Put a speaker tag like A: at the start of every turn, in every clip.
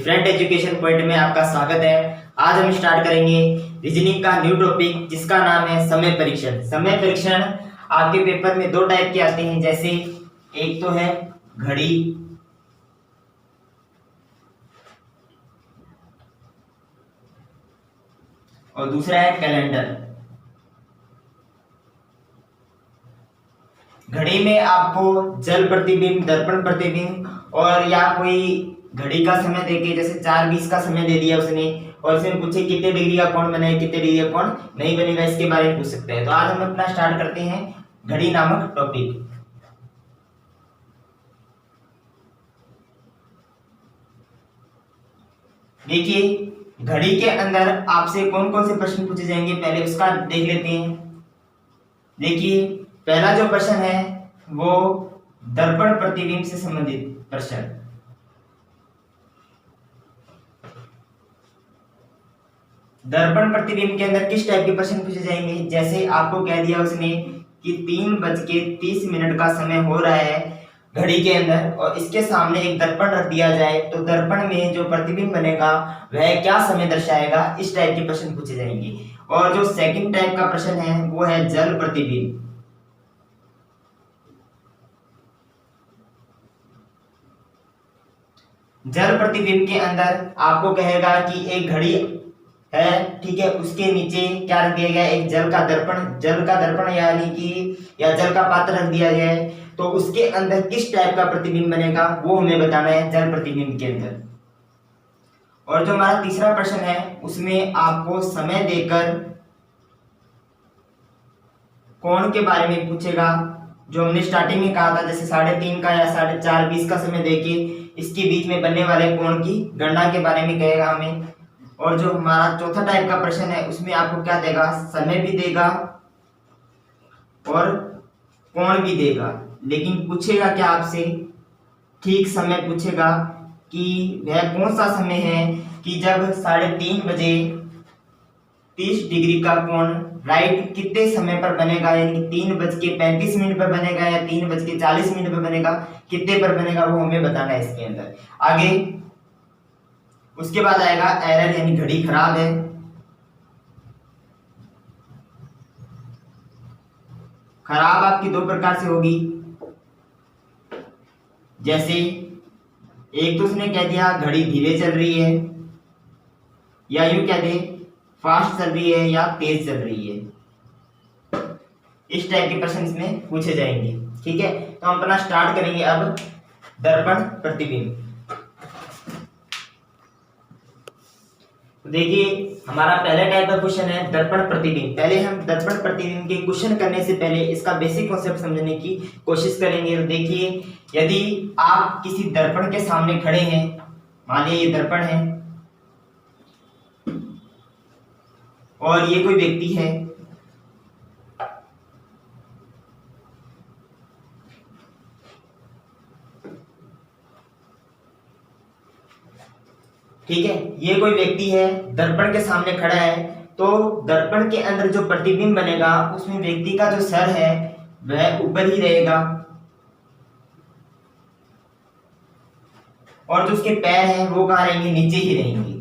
A: Different education point में आपका स्वागत है। आज हम स्टार्ट करेंगे रीजनिंग का न्यू टॉपिक जिसका नाम है समय परीक्षण। समय परीक्षण आपके पेपर में दो टाइप के आते हैं, जैसे एक तो है घड़ी और दूसरा है कैलेंडर। घड़ी में आपको जल प्रतिबिंब, दर्पण प्रतिबिंब और या कोई घड़ी का समय देके जैसे 4:20 का समय दे दिया उसने और उसने पूछे कितने डिग्री का कोण बने, कितने डिग्री का कोण नहीं बनेगा, इसके बारे में पूछ सकते हैं। तो आज हम अपना स्टार्ट करते हैं घड़ी नामक टॉपिक। देखिए घड़ी के अंदर आपसे कौन कौन से प्रश्न पूछे जाएंगे, पहले उसका देख लेते हैं। देखिए पहला जो प्रश्न है वो दर्पण प्रतिबिंब से संबंधित प्रश्न। दर्पण प्रतिबिंब के अंदर किस टाइप के प्रश्न पूछे जाएंगे, जैसे आपको कह दिया उसने कि 3:30 का समय हो रहा है घड़ी के अंदर और इसके सामने एक दर्पण रख दिया जाए तो दर्पण में जो प्रतिबिंब बनेगा वह क्या समय दर्शाएगा, इस टाइप के प्रश्न पूछे जाएंगे। और जो सेकंड टाइप का प्रश्न है वो है जल प्रतिबिंब। जल प्रतिबिंब के अंदर आपको कहेगा कि एक घड़ी है, ठीक है, उसके नीचे क्या रख दिया गया, एक जल का दर्पण यानी कि या जल का पात्र रख दिया गया है, तो उसके अंदर किस टाइप का प्रतिबिंब बनेगा वो हमें बताना है जल प्रतिबिंब के अंदर। और जो हमारा तीसरा प्रश्न है उसमें आपको समय देकर कोण के बारे में पूछेगा, जो हमने स्टार्टिंग में कहा था, जैसे 3:30 का या 4:20 का समय देके इसके बीच में बनने वाले कोण की गणना के बारे में कहेगा हमें। और जो हमारा चौथा टाइप का प्रश्न है उसमें आपको क्या देगा, समय भी देगा और कोण भी देगा, लेकिन पूछेगा क्या आपसे, ठीक समय पूछेगा कि वह कौन सा समय है कि जब 3:30 बजे 30 डिग्री का कोण राइट कितने समय पर बनेगा, यानी 3:35 पर बनेगा या 3:40 पर बनेगा, कितने पर बनेगा वो हमें बताना है इसके अंदर। आगे उसके बाद आएगा एरर यानी घड़ी खराब है। खराब आपकी दो प्रकार से होगी, जैसे एक तो उसने कह दिया घड़ी धीरे चल रही है, या यूं कह दे फास्ट चल रही है या तेज चल रही है। इस टाइप के प्रश्न इसमें पूछे जाएंगे। ठीक है, तो हम अपना स्टार्ट करेंगे अब दर्पण प्रतिबिंब। देखिए हमारा पहला टाइप का क्वेश्चन है दर्पण प्रतिबिंब। पहले हम दर्पण प्रतिबिंब के क्वेश्चन करने से पहले इसका बेसिक कॉन्सेप्ट समझने की कोशिश करेंगे। तो देखिए यदि आप किसी दर्पण के सामने खड़े हैं, मान लीजिए ये दर्पण है और ये कोई व्यक्ति है, ठीक है, ये कोई व्यक्ति है दर्पण के सामने खड़ा है, तो दर्पण के अंदर जो प्रतिबिंब बनेगा उसमें व्यक्ति का जो सर है वह ऊपर ही रहेगा और जो उसके पैर हैं वो कहाँ रहेंगे, नीचे ही रहेंगे।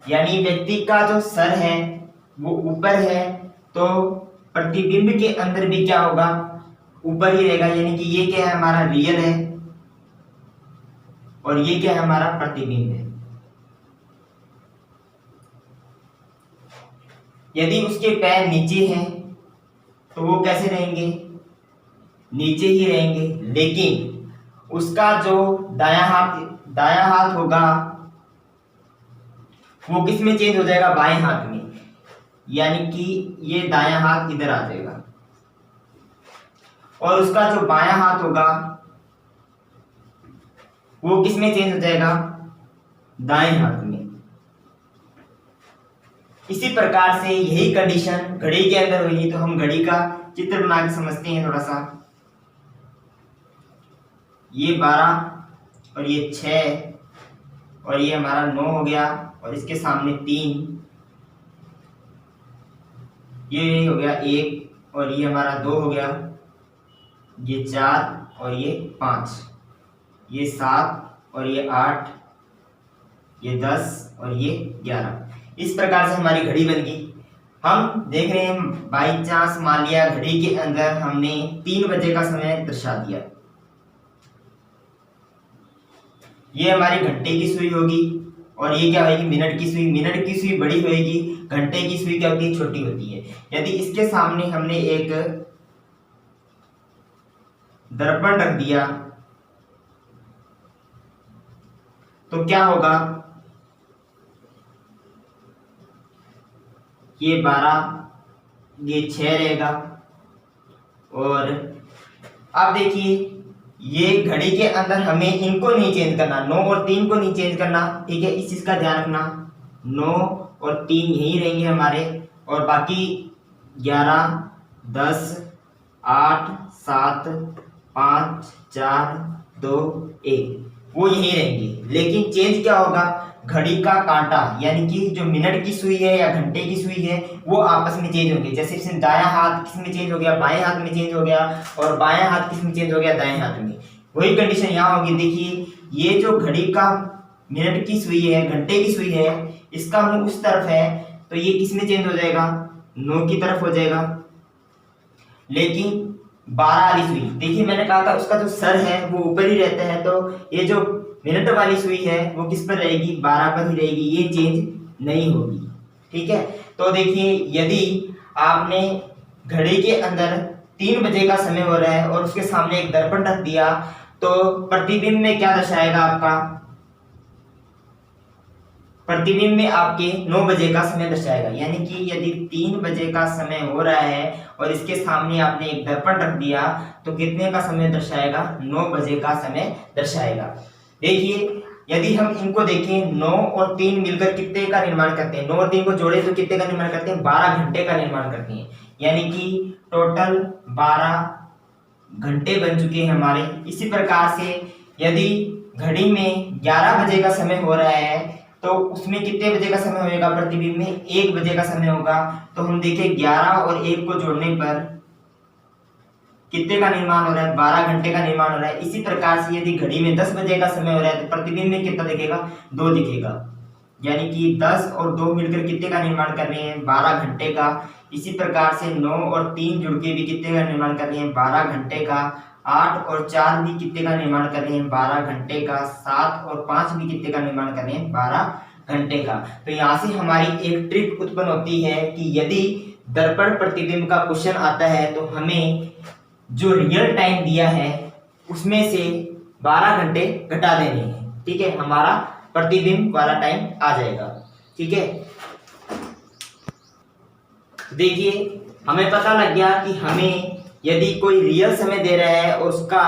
A: यानी व्यक्ति का जो सर है वो ऊपर है तो प्रतिबिंब के अंदर भी क्या होगा, ऊपर ही रहेगा। यानी कि ये क्या है, हमारा रियल है और ये क्या है, हमारा प्रतिबिंब है। यदि उसके पैर नीचे हैं तो वो कैसे रहेंगे, नीचे ही रहेंगे, लेकिन उसका जो दायां हाथ होगा वो किस में चेंज हो जाएगा, बाएं हाथ में। यानी कि ये दायां हाथ इधर आ जाएगा और उसका जो बायां हाथ होगा वो किस में चेंज हो जाएगा, दाएं हाथ में। इसी प्रकार से यही कंडीशन घड़ी के अंदर होगी। तो हम घड़ी का चित्र बना के समझते हैं थोड़ा सा। ये 12 और ये 6 और ये हमारा 9 हो गया और इसके सामने 3, ये हो गया 1 और ये हमारा 2 हो गया, ये 4 और ये 5, ये 7 और ये 8, ये 10 और ये 11। इस प्रकार से हमारी घड़ी बन गई। हम देख रहे हैं बाई चांस मान लिया घड़ी के अंदर हमने 3 बजे का समय दर्शा दिया, ये हमारी घंटे की सुई होगी और ये क्या होगी, मिनट की सुई। मिनट की सुई बड़ी होगी, घंटे की सुई क्या होती है, छोटी होती है। यदि इसके सामने हमने एक दर्पण रख दिया तो क्या होगा, ये 12, ये 6 रहेगा। और अब देखिए ये घड़ी के अंदर हमें इनको नहीं चेंज करना, 9 और 3 को नहीं चेंज करना, ठीक है, इस चीज का ध्यान रखना। 9 और 3 यही रहेंगे हमारे, और बाकी 11, 10, 8, 7, 5, 4, 2, 1 वो यही रहेंगे। लेकिन चेंज क्या होगा, घड़ी का कांटा यानी कि जो मिनट की सुई है या घंटे की सुई है वो आपस में चेंज होंगे। जैसे इसमें दायां हाथ किस में चेंज हो गया, बाएं हाथ में चेंज हो गया, और बाएं हाथ किस में चेंज हो गया, दाएं हाथ में। वही कंडीशन यहाँ होगी। देखिए ये जो घड़ी का मिनट की सुई है, घंटे की सुई है, इसका मुंह उस तरफ है तो ये किस में चेंज हो जाएगा, 9 की तरफ हो जाएगा। लेकिन 12 वाली सुई, देखिए मैंने कहा था उसका जो सर है वो ऊपर ही रहता है, तो ये जो मिनट वाली सुई है वो किस पर रहेगी, 12 पर ही रहेगी, ये चेंज नहीं होगी। ठीक है, तो देखिए यदि आपने घड़ी के अंदर 3 बजे का समय हो रहा है और उसके सामने एक दर्पण रख दिया तो प्रतिबिंब में क्या दर्शाएगा आपका, प्रतिबिंब में आपके 9 बजे का समय दर्शाएगा। यानी कि यदि 3 बजे का समय हो रहा है और इसके सामने आपने एक दर्पण रख दिया तो कितने का समय दर्शाएगा, 9 बजे का समय दर्शाएगा। देखिए यदि हम इनको देखें 9 और 3 मिलकर कितने का निर्माण करते हैं, 9 और 3 को जोड़े तो कितने का निर्माण करते हैं, 12 घंटे का निर्माण करते हैं। यानी कि टोटल 12 घंटे बन चुके हैं हमारे। इसी प्रकार से यदि घड़ी में 11 बजे का समय हो रहा है तो उसमें कितने बजे का समय होगा, प्रतिबिंब में 1 बजे का समय होगा। तो हम देखें 11 और 1 को जोड़ने पर कितने का निर्माण हो रहा है, 12 घंटे का निर्माण हो रहा है। इसी प्रकार से यदि घड़ी में 10 बजे का समय हो रहा है तो प्रतिबिंब में कितना दिखेगा, 2 दिखेगा। यानी कि 10 और 2 मिलकर कितने का निर्माण कर रहे हैं, 12 घंटे का। इसी प्रकार से 9 और 3 जुड़ के भी कितने का निर्माण कर रहे हैं, 12 घंटे का। 8 और 4 भी कितने का निर्माण कर रहे हैं, 12 घंटे का। 7 और 5 भी कितने का निर्माण कर रहे हैं, 12 घंटे का। तो यहाँ से हमारी एक ट्रिक उत्पन्न होती है कि यदि दर्पण प्रतिबिंब का क्वेश्चन आता है तो हमें जो रियल टाइम दिया है उसमें से 12 घंटे घटा देने हैं। ठीक है, हमारा प्रतिबिंब वाला टाइम आ जाएगा। ठीक है, देखिए हमें पता लग गया कि हमें यदि कोई रियल समय दे रहा है और उसका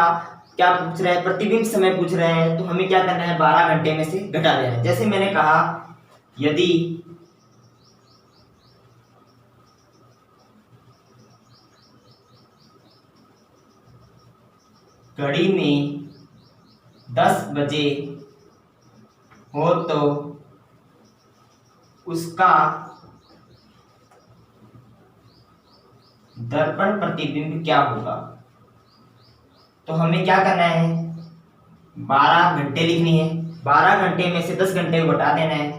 A: क्या पूछ रहा है, प्रतिबिंब समय पूछ रहा है, तो हमें क्या करना है, 12 घंटे में से घटा देना है। जैसे मैंने कहा यदि घड़ी में 10 बजे हो तो उसका दर्पण प्रतिबिंब क्या होगा, तो हमें क्या करना है, 12 घंटे लिखनी है। 12 घंटे में से 10 घंटे को घटा देना है,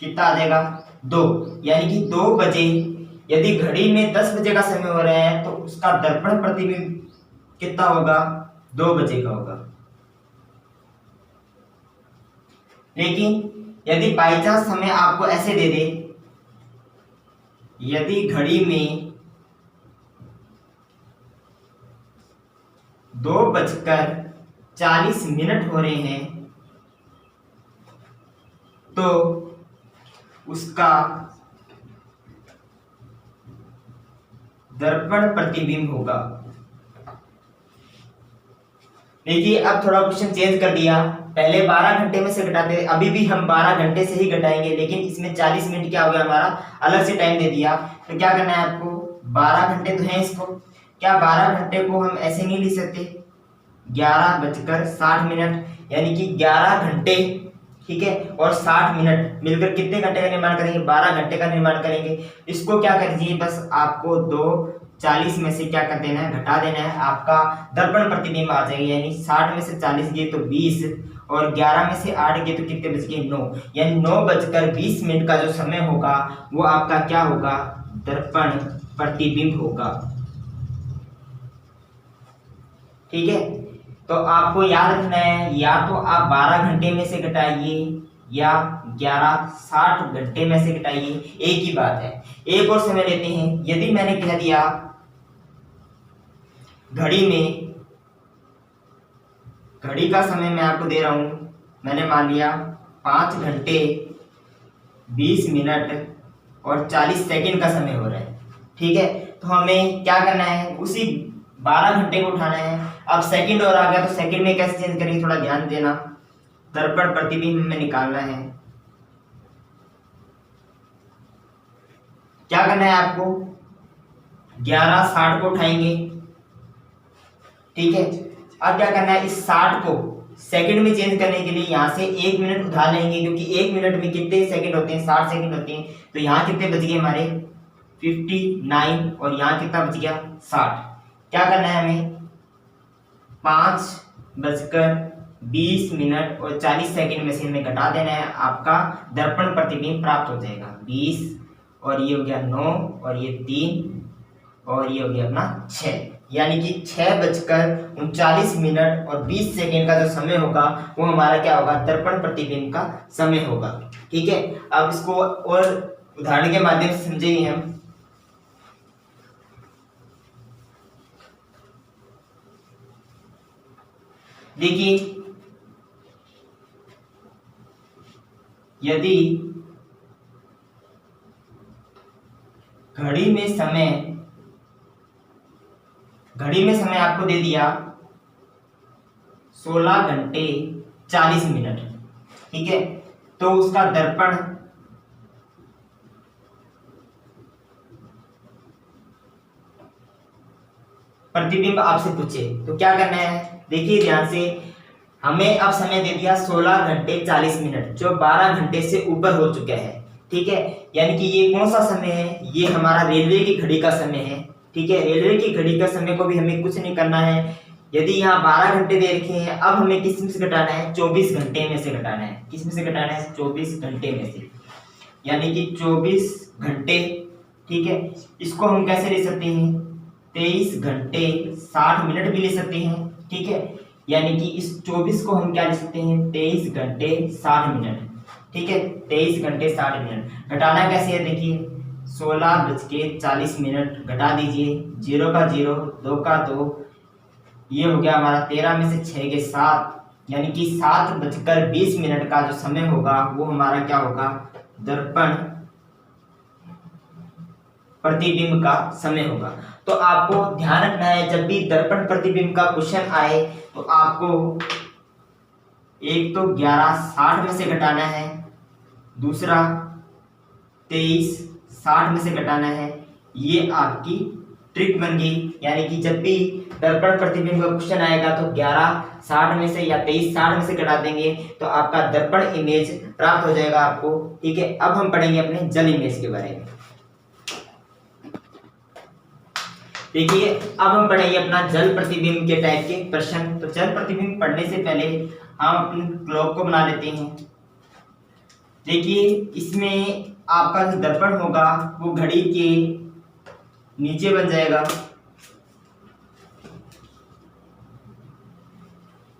A: कितना आ जाएगा, 2। यानी कि 2 बजे, यदि घड़ी में 10 बजे का समय हो रहा है तो उसका दर्पण प्रतिबिंब कितना होगा, 2 बजे का होगा। लेकिन यदि बाई चांस समय आपको ऐसे दे दे, यदि घड़ी में 2:40 हो रहे हैं तो उसका दर्पण प्रतिबिंब होगा। देखिए अब थोड़ा क्वेश्चन चेंज कर दिया, पहले 12 घंटे में से घटाते, अभी भी हम 12 घंटे से ही घटाएंगे, लेकिन इसमें 40 मिनट क्या हो गया हमारा, अलग से टाइम दे दिया। तो क्या करना है आपको, 12 घंटे तो हैं इसको, क्या 12 घंटे को हम ऐसे नहीं लिख सकते, 11:60, यानी कि 11 घंटे, ठीक है, और 60 मिनट मिलकर कितने घंटे का निर्माण करेंगे, 12 घंटे का निर्माण करेंगे। इसको क्या कर दीजिए, बस आपको 2 40 में से क्या कर देना है, घटा देना है, आपका दर्पण प्रतिबिंब आ जाएगा। यानी 60 में से 40 गए तो 20 और 11 में से 8 गए तो कितने बच गए, 9। यानी 9:20 का जो समय होगा वो आपका क्या होगा, दर्पण प्रतिबिंब होगा। ठीक है, तो आपको याद रखना है, या तो आप 12 घंटे में से घटाइए या 11:60 घंटे में से घटाइए, एक ही बात है। एक और समय लेते हैं। यदि मैंने कह दिया घड़ी का समय मैं आपको दे रहा हूं, मैंने मान लिया 5 घंटे 20 मिनट और 40 सेकंड का समय हो रहा है। ठीक है, तो हमें क्या करना है, उसी 12 घंटे को उठाना है। अब सेकंड और आ गया तो सेकंड में कैसे चेंज करेंगे, थोड़ा ध्यान देना। दर्पण प्रतिबिंब में निकालना है, क्या करना है आपको, 11:60 को उठाएंगे। ठीक है, अब क्या करना है, इस 60 को सेकंड में चेंज करने के लिए यहाँ से 1 मिनट उठा लेंगे, क्योंकि 1 मिनट में कितने सेकंड होते हैं, 60 सेकंड होते हैं। तो यहाँ कितने बच गए हमारे, 59 और यहाँ कितना बच गया, 60। क्या करना है हमें, 5:20 मिनट और 40 सेकंड में से हमें घटा देना है, आपका दर्पण प्रतिबिंब प्राप्त हो जाएगा। 20 और ये हो गया 9 और ये 3 और ये हो गया अपना 6। यानी कि 6:39 मिनट और 20 सेकंड का जो समय होगा वो हमारा क्या होगा, दर्पण प्रतिबिंब का समय होगा। ठीक है, अब इसको और उदाहरण के माध्यम से समझेंगे हम। देखिए, यदि घड़ी में समय आपको दे दिया 16 घंटे 40 मिनट, ठीक है, तो उसका दर्पण प्रतिबिंब आपसे पूछे तो क्या करना है, देखिए ध्यान से। हमें अब समय दे दिया 16 घंटे 40 मिनट, जो 12 घंटे से ऊपर हो चुका है। ठीक है, यानी कि ये कौन सा समय है, ये हमारा रेलवे की घड़ी का समय है। ठीक है, रेलवे की घड़ी का समय को भी हमें कुछ नहीं करना है। यदि यहाँ 12 घंटे दे रखे हैं, अब हमें किस में से घटाना है, 24 घंटे में से घटाना है। किस में से घटाना है, 24 घंटे में से, यानी कि 24 घंटे। ठीक है, इसको हम कैसे ले सकते हैं, 23 घंटे 60 मिनट भी ले सकते हैं। ठीक है, यानी कि इस 24 को हम क्या ले सकते हैं, 23 घंटे 60 मिनट। ठीक है, 23 घंटे 60 मिनट। घटाना कैसे है, देखिए 16:40 मिनट घटा दीजिए, 0 का 0, 2 का 2, ये हो गया हमारा 13 में से 6 के 7, यानी कि 7:20 मिनट का जो समय होगा वो हमारा क्या होगा, दर्पण प्रतिबिंब का समय होगा। तो आपको ध्यान रखना है, जब भी दर्पण प्रतिबिंब का क्वेश्चन आए तो आपको एक तो 11:60 में से घटाना है, दूसरा 23:60 में से घटाना है। ये आपकी ट्रिक बन गई। यानी कि जब भी दर्पण प्रतिबिंब का क्वेश्चन आएगा तो 11:60 में से या 23:60 में से घटा देंगे तो आपका दर्पण इमेज प्राप्त हो जाएगा आपको। ठीक है, अब हम पढ़ेंगे अपने जल इमेज के बारे में। देखिए, अब हम पढ़ेंगे अपना जल प्रतिबिंब के टाइप के प्रश्न। तो जल प्रतिबिंब पढ़ने से पहले हम अपने क्लॉक को बना लेते हैं। देखिए, इसमें आपका जो दर्पण होगा वो घड़ी के नीचे बन जाएगा।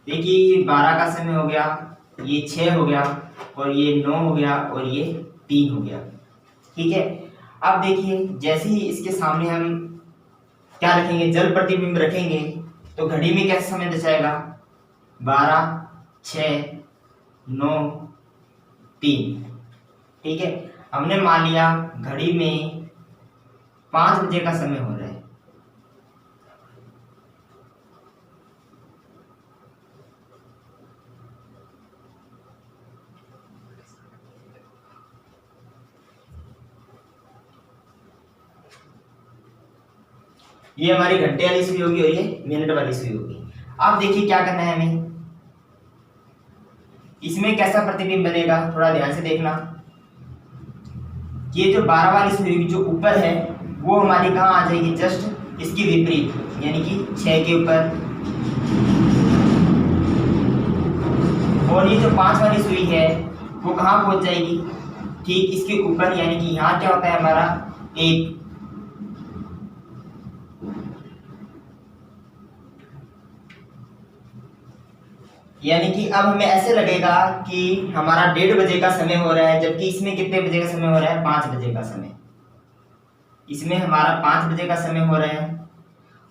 A: देखिए, ये 12 का समय हो गया, ये 6 हो गया और ये 9 हो गया और ये 3 हो गया। ठीक है, अब देखिए जैसे ही इसके सामने हम क्या रखेंगे, जल प्रतिबिंब रखेंगे तो घड़ी में कैसा समय दर्शाएगा, 12, 6, 9, 3। ठीक है, हमने मान लिया घड़ी में 5 बजे का समय हो रहा है। ये हमारी घंटे वाली सुई होगी और ये मिनट वाली सुई होगी। अब देखिए क्या करना है हमें, इसमें कैसा प्रतिबिंब बनेगा, थोड़ा ध्यान से देखना। ये जो 12 वाली सुई जो ऊपर है वो हमारी कहाँ आ जाएगी, जस्ट इसकी विपरीत यानी कि 6 के ऊपर, और ये जो 5 वाली सुई है वो कहाँ पहुंच जाएगी, ठीक इसके ऊपर, यानी कि यहाँ क्या होता है हमारा 1। यानी कि अब हमें ऐसे लगेगा कि हमारा 1:30 बजे का समय हो रहा है, जबकि इसमें कितने बजे का समय हो रहा है, 5 बजे का समय। इसमें हमारा 5 बजे का समय हो रहा है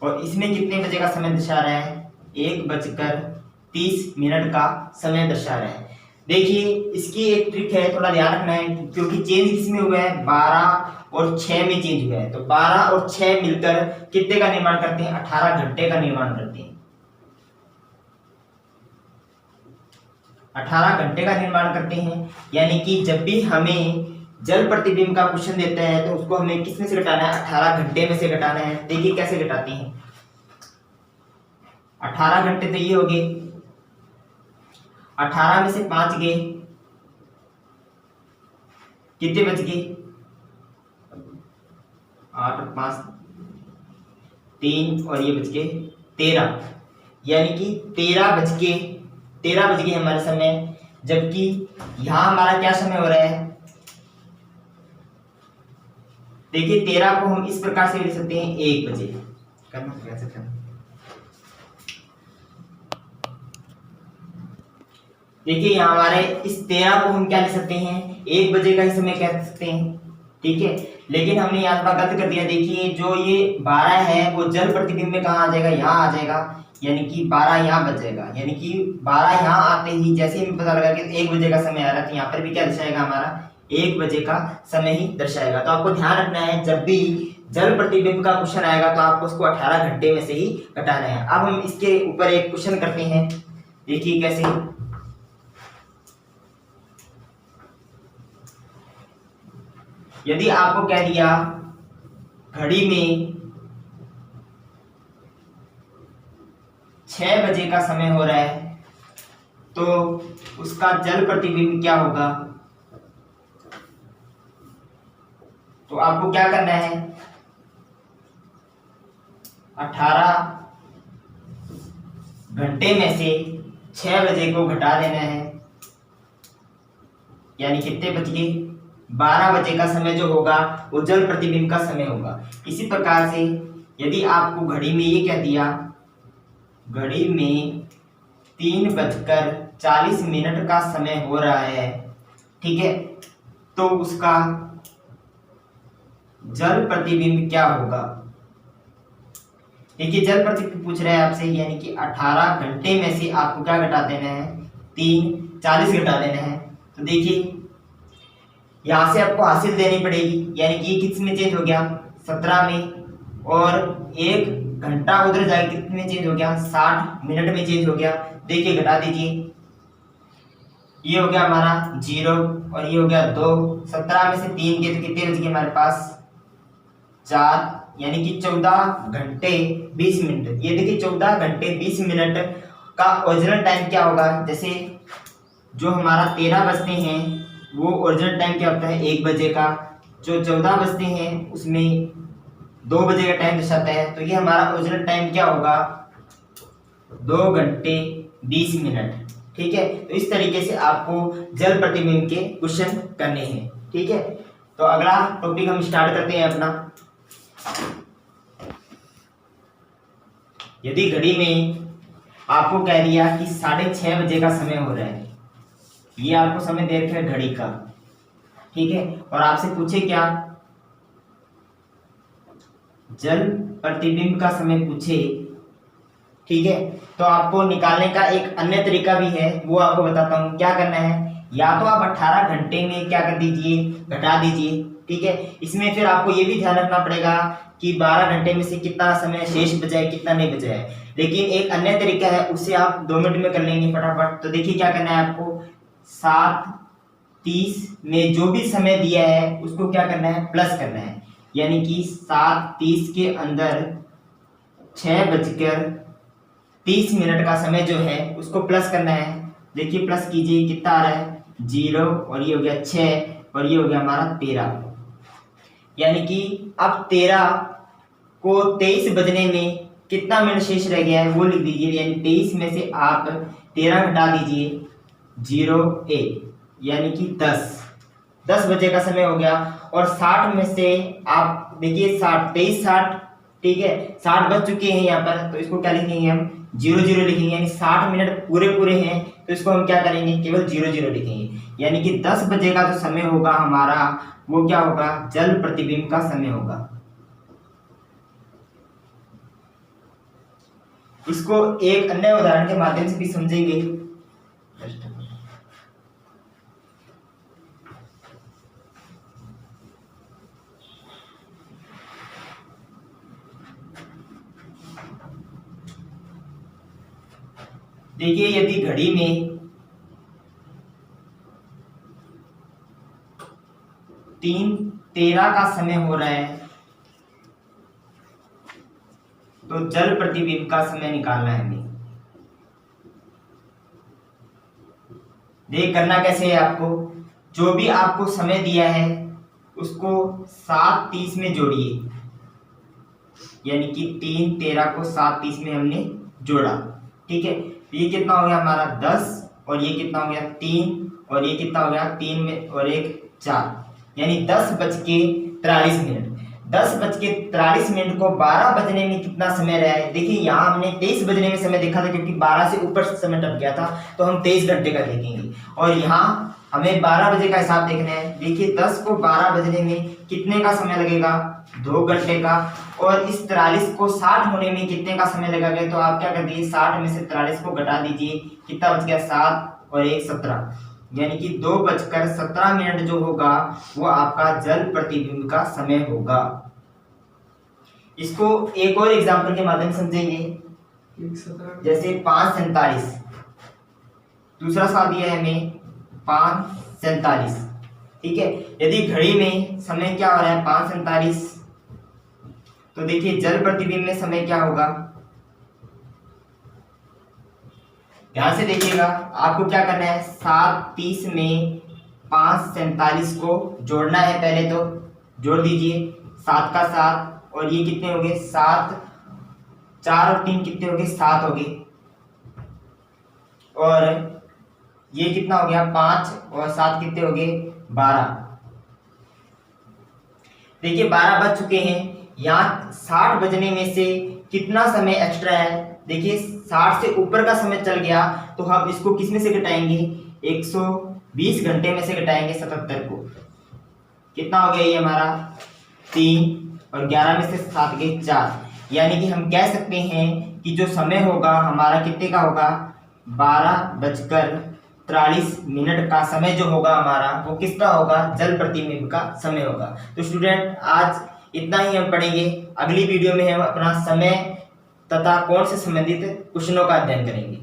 A: और इसमें कितने बजे का समय दर्शा रहा है, 1:30 का समय दर्शा रहा है। देखिए इसकी एक ट्रिक है, थोड़ा ध्यान रखना है, क्योंकि चेंज किसमें हुआ है, 12 और 6 में चेंज हुआ है। तो 12 और 6 मिलकर कितने का निर्माण करते हैं, 18 घंटे का निर्माण करते हैं। 18 घंटे का निर्माण करते हैं। यानी कि जब भी हमें जल प्रतिबिंब का क्वेश्चन देता है तो उसको हमें किस में से घटाना है, 18 घंटे में से घटाना है। देखिए कैसे घटाते हैं, 18 घंटे तो ये हो गए, 18 में से 5 गए, कितने बच गए, 8 और 5 3 और ये बच गए 13। यानी कि 13 बज गए हमारे समय, जबकि यहां हमारा क्या समय हो रहा है, देखिए 13 को हम इस प्रकार से लिख सकते हैं 1 बजे करना, कैसे करना, देखिए यहाँ हमारे इस 13 को हम क्या लिख सकते हैं, 1 बजे का ही समय कह सकते हैं, ठीक है। लेकिन हमने यहाँ पर गलत कर दिया। देखिए जो ये 12 है वो जल प्रतिबिंब में कहाँ आ जाएगा, यहाँ आ जाएगा, यानी कि 12 यहाँ बच जाएगा। यानी कि 12 यहाँ आते ही जैसे ही पता लगा कि 1 बजे का समय आ रहा है, तो यहाँ पर भी क्या दर्शाएगा, हमारा 1 बजे का समय ही दर्शाएगा। तो आपको ध्यान रखना है, जब भी जल प्रतिबिंब का क्वेश्चन आएगा तो आपको उसको 18 घंटे में से ही घटाना है। अब हम इसके ऊपर एक क्वेश्चन करते हैं, देखिए कैसे। यदि आपको कह दिया घड़ी में 6 बजे का समय हो रहा है, तो उसका जल प्रतिबिंब क्या होगा, तो आपको क्या करना है, 18 घंटे में से 6 बजे को घटा देना है, यानी कितने बज गए, 12 बजे का समय जो होगा वो जल प्रतिबिंब का समय होगा। इसी प्रकार से यदि आपको घड़ी में ये कह दिया, घड़ी में 3:40 का समय हो रहा है, ठीक है, तो उसका जल प्रतिबिंब क्या होगा। देखिए जल प्रतिबिंब पूछ रहे हैं आपसे, यानी कि 18 घंटे में से आपको क्या घटा देना है, 3:40 घटा देना है। तो देखिए यहां से आपको हासिल देनी पड़ेगी, यानी कि किस में चेंज हो गया, 17 में, और 1 घंटा उधर जाके कितने में चेंज हो गया, 60 मिनट में चेंज हो गया। देखिए घटा दीजिए, ये हो गया हमारा 0 और ये हो गया 2, 17 में से 3 के तो कितने बच गए हमारे पास, 4, यानी कि 14 घंटे 20 मिनट। ये देखिए 14 घंटे 20 मिनट का ओरिजिनल टाइम क्या होगा, जैसे जो हमारा 13 बजते हैं वो ओरिजिनल टाइम क्या होता है, 1 बजे का, जो 14 बजते हैं उसमें 2 बजे का टाइम दर्शाता है। तो ये हमारा ओरिजिनल टाइम क्या होगा, 2 घंटे 20 मिनट, ठीक है। तो इस तरीके से आपको जल प्रतिबिंब के क्वेश्चन करने हैं, ठीक है। तो अगला टॉपिक हम स्टार्ट करते हैं अपना। यदि घड़ी में आपको कह दिया कि 6:30 बजे का समय हो रहा है, ये आपको समय दे रखा है घड़ी का, ठीक है, और आपसे पूछे क्या, जल प्रतिबिंब का समय पूछे, ठीक है, तो आपको निकालने का एक अन्य तरीका भी है, वो आपको बताता हूं। क्या करना है, या तो आप 18 घंटे में क्या कर दीजिए, घटा दीजिए, ठीक है। इसमें फिर आपको ये भी ध्यान रखना पड़ेगा कि 12 घंटे में से कितना समय शेष बचा है, कितना नहीं बचा है। लेकिन एक अन्य तरीका है, उससे आप 2 मिनट में कर लेंगे फटाफट। तो देखिए क्या करना है आपको, 7:30 में जो भी समय दिया है उसको क्या करना है, प्लस करना है, यानी कि 7:30 के अंदर 6:30 का समय जो है उसको प्लस करना है। देखिए प्लस कीजिए, कितना आ रहा है, 0 और ये हो गया 6 और ये हो गया हमारा 13। यानी कि अब 13 को 23 बजने में कितना मिनट शेष रह गया है वो लिख दीजिए। यानी 23 में से आप 13 घटा दीजिए 01, यानी कि 10 बजे का समय हो गया। और 60 में से आप देखिए 60, 23, 60, ठीक है, 60 बज चुके हैं यहाँ पर, तो इसको क्या लिखेंगे हम 00 लिखेंगे। यानी 60 मिनट पूरे हैं, तो इसको हम क्या करेंगे केवल 00 लिखेंगे। यानी कि 10 बजे का जो समय होगा हमारा वो क्या होगा, जल प्रतिबिंब का समय होगा। इसको एक अन्य उदाहरण के माध्यम से भी समझेंगे। देखिए यदि घड़ी में 3:13 का समय हो रहा है तो जल प्रतिबिंब का समय निकालना है हमें। देख करना कैसे है आपको, जो भी आपको समय दिया है उसको 7:30 में जोड़िए। यानी कि 3:13 को 7:30 में हमने जोड़ा, ठीक है। ये कितना हो गया हमारा 10, और ये कितना हो गया 3, और ये कितना हो गया 3 में और 1 4, यानी 10:43। 10:43 को 12 बजने में कितना समय रहा है। देखिए यहाँ हमने 23 बजने में समय देखा था, क्योंकि 12 से ऊपर समय टप गया था, तो हम 23 घंटे का देखेंगे। और यहाँ हमें 12 बजे का हिसाब देखना है। देखिए 10 को 12 बजने में कितने का समय लगेगा, 2 घंटे का। और इस 43 को 60 होने में कितने का समय लगेगा, तो आप क्या कर दीजिए 60 में से 43 को घटा दीजिए, कितना बच गया 7 और 1 17, यानी कि 2:17 जो होगा वो आपका जल प्रतिबिंब का समय होगा। इसको एक और एग्जांपल के माध्यम से समझेंगे। जैसे 5:47, दूसरा सवाल दिया है हमें 5:47, ठीक है। यदि घड़ी में समय क्या हो रहा है 5:47, तो देखिए जल प्रतिबिंब में समय क्या होगा, ध्यान से देखिएगा। आपको क्या करना है 7:30 में 5:47 को जोड़ना है। पहले तो जोड़ दीजिए 7 का 7, और ये कितने हो गए 7, 4 और 3 कितने हो गए 7 हो गए। और ये कितना हो गया 5 और 7 कितने हो गए 12। देखिए 12 बज चुके हैं। यहाँ 60 बजने में से कितना समय एक्स्ट्रा है, देखिए 60 से ऊपर का समय चल गया, तो हम इसको किस में से घटाएंगे 120 घंटे में से घटाएंगे 77 को। कितना हो गया ये हमारा 3, और 11 में से 7 गए 4, यानी कि हम कह सकते हैं कि जो समय होगा हमारा कितने का होगा 12:43 का समय जो होगा हमारा वो किसका होगा, जल प्रतिबिंब का समय होगा। तो स्टूडेंट आज इतना ही हम पढ़ेंगे। अगली वीडियो में हम अपना समय तथा कोण से संबंधित क्वेश्चनों का अध्ययन करेंगे।